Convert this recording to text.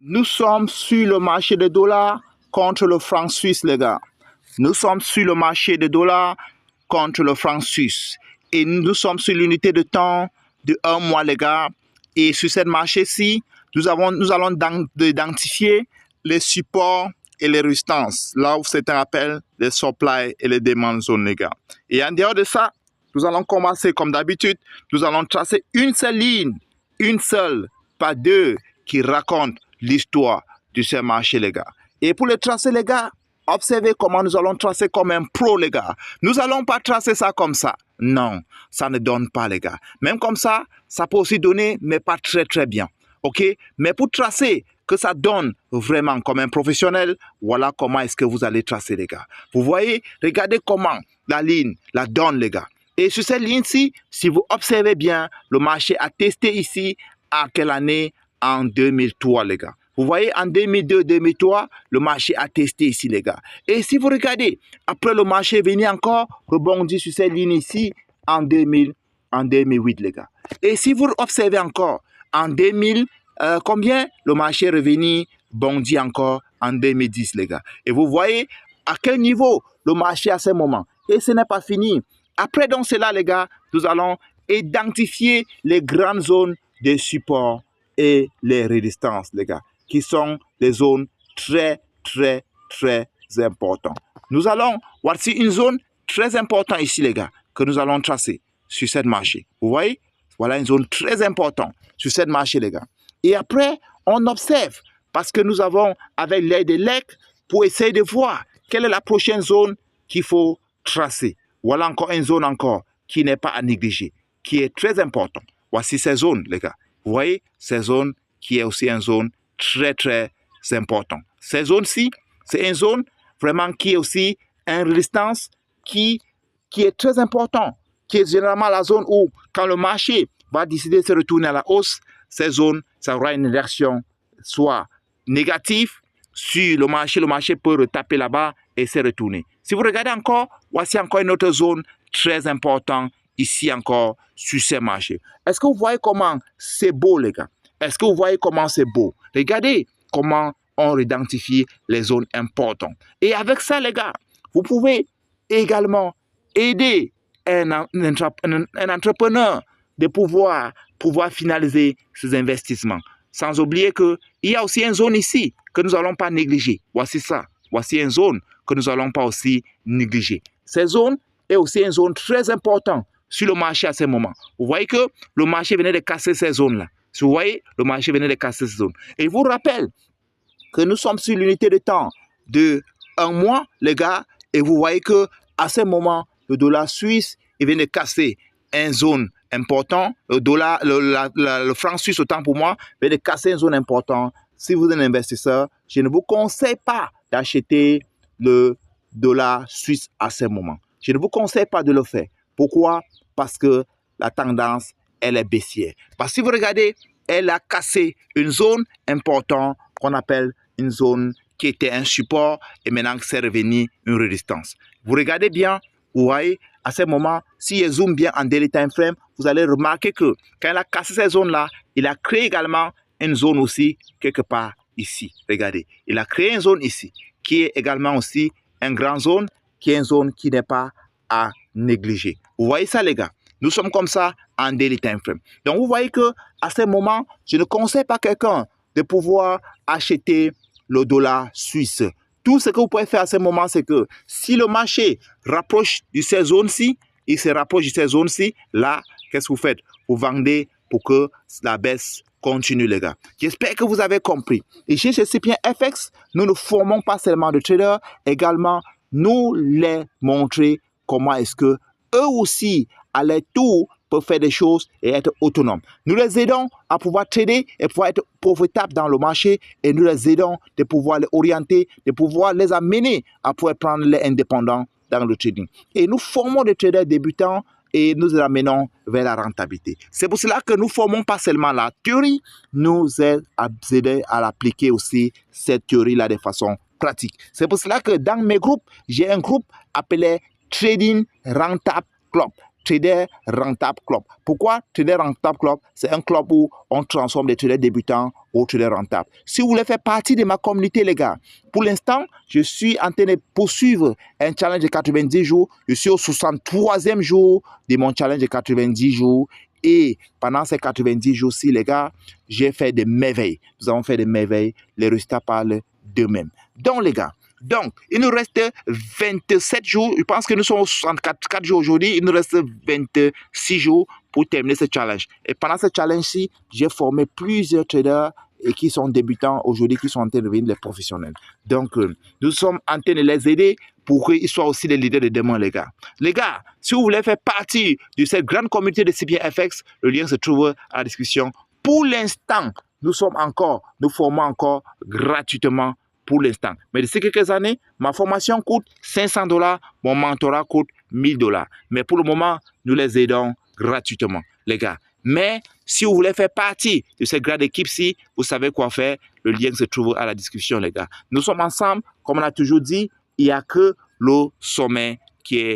Nous sommes sur le marché de dollars contre le franc suisse, les gars. Nous sommes sur le marché de dollars contre le franc suisse. Et nous sommes sur l'unité de temps de 1 mois, les gars. Et sur cette marché-ci, nous allons identifier les supports et les résistances. Là où certains appellent les supply et les demand zones, les gars. Et en dehors de ça, nous allons commencer comme d'habitude. Nous allons tracer une seule ligne, une seule, pas deux, qui raconte l'histoire de ce marché, les gars. Et pour le tracer, les gars, observez comment nous allons tracer comme un pro, les gars. Nous n'allons pas tracer ça comme ça. Non, ça ne donne pas, les gars. Même comme ça peut aussi donner, mais pas très, très bien. OK? Mais pour tracer, que ça donne vraiment comme un professionnel, voilà comment est-ce que vous allez tracer, les gars. Vous voyez, regardez comment la ligne la donne, les gars. Et sur cette ligne-ci, si vous observez bien, le marché a testé ici à quelle année? En 2003, les gars. Vous voyez, en 2002-2003, le marché a testé ici, les gars. Et si vous regardez, après le marché est venu encore rebondir sur cette ligne ici en 2008, les gars. Et si vous observez encore, en 2000, combien le marché est revenu bondi encore en 2010, les gars. Et vous voyez à quel niveau le marché à ce moment. Et ce n'est pas fini. Après donc cela, les gars, nous allons identifier les grandes zones de support et les résistances, les gars, qui sont des zones très, très, très importantes. Nous allons, voici une zone très importante ici, les gars, que nous allons tracer sur cette marché. Vous voyez? Voilà une zone très importante sur cette marché, les gars. Et après, on observe, parce que nous avons, avec l'aide de l'EC, pour essayer de voir quelle est la prochaine zone qu'il faut tracer. Voilà encore une zone encore qui n'est pas à négliger, qui est très importante. Voici ces zones, les gars. Vous voyez, ces zones qui est aussi une zone très, très importante. Ces zones-ci, c'est une zone vraiment qui est aussi une résistance qui est très importante, qui est généralement la zone où, quand le marché va décider de se retourner à la hausse, ces zones, ça aura une réaction soit négative sur le marché peut retaper là-bas et se retourner. Si vous regardez encore, voici encore une autre zone très importante ici encore sur ces marchés. Est-ce que vous voyez comment c'est beau, les gars? Est-ce que vous voyez comment c'est beau? Regardez comment on identifie les zones importantes. Et avec ça, les gars, vous pouvez également aider un entrepreneur de pouvoir finaliser ses investissements. Sans oublier qu'il y a aussi une zone ici que nous n'allons pas négliger. Voici ça. Voici une zone que nous n'allons pas aussi négliger. Cette zone est aussi une zone très importante sur le marché à ce moment. Vous voyez que le marché venait de casser ces zones-là. Vous voyez, le marché venait de casser ces zones. Et je vous rappelle que nous sommes sur l'unité de temps de 1 mois, les gars, et vous voyez que à ce moment, le dollar suisse, il vient de casser une zone importante. Le franc suisse, autant pour moi, vient de casser une zone importante. Si vous êtes un investisseur, je ne vous conseille pas d'acheter le dollar suisse à ce moment. Je ne vous conseille pas de le faire. Pourquoi? Parce que la tendance, elle est baissière. Parce que si vous regardez, elle a cassé une zone importante qu'on appelle une zone qui était un support et maintenant c'est revenu une résistance. Vous regardez bien, vous voyez, à ce moment, si je zoome bien en daily time frame, vous allez remarquer que quand elle a cassé cette zone-là, il a créé également une zone aussi quelque part ici. Regardez, il a créé une zone ici qui est également aussi une grande zone, qui est une zone qui n'est pas à négliger. Vous voyez ça, les gars? Nous sommes comme ça en daily time frame. Donc, vous voyez que à ce moment, je ne conseille pas quelqu'un de pouvoir acheter le dollar suisse. Tout ce que vous pouvez faire à ce moment, c'est que si le marché rapproche de ces zones-ci, il se rapproche de ces zones-ci, là, qu'est-ce que vous faites? Vous vendez pour que la baisse continue, les gars. J'espère que vous avez compris. Et chez Scipien FX, nous ne formons pas seulement de traders, également, nous les montrer comment est-ce que eux aussi, à leur tour, peuvent faire des choses et être autonomes. Nous les aidons à pouvoir trader et pouvoir être profitables dans le marché et nous les aidons de pouvoir les orienter, de pouvoir les amener à pouvoir prendre les indépendants dans le trading. Et nous formons des traders débutants et nous les amenons vers la rentabilité. C'est pour cela que nous ne formons pas seulement la théorie, nous aidons à l'appliquer aussi cette théorie-là de façon pratique. C'est pour cela que dans mes groupes, j'ai un groupe appelé Trading Rentable Club. Trader Rentable Club. Pourquoi Trader Rentable Club? C'est un club où on transforme des traders débutants aux traders rentables. Si vous voulez faire partie de ma communauté, les gars, pour l'instant, je suis en train de poursuivre un challenge de 90 jours. Je suis au 63e jour de mon challenge de 90 jours. Et pendant ces 90 jours-ci, les gars, j'ai fait des merveilles. Nous avons fait des merveilles. Les résultats parlent d'eux-mêmes. Donc, les gars, il nous reste 27 jours. Je pense que nous sommes aux 64 jours aujourd'hui. Il nous reste 26 jours pour terminer ce challenge. Et pendant ce challenge-ci, j'ai formé plusieurs traders et qui sont débutants aujourd'hui, qui sont en train de devenir les professionnels. Donc, nous sommes en train de les aider pour qu'ils soient aussi les leaders de demain, les gars. Les gars, si vous voulez faire partie de cette grande communauté de CPFX, le lien se trouve à la description. Pour l'instant, nous formons encore gratuitement pour l'instant. Mais d'ici quelques années, ma formation coûte $500, mon mentorat coûte $1000. Mais pour le moment, nous les aidons gratuitement, les gars. Mais si vous voulez faire partie de cette grande équipe-ci, vous savez quoi faire. Le lien se trouve à la description, les gars. Nous sommes ensemble. Comme on a toujours dit, il n'y a que le sommet qui est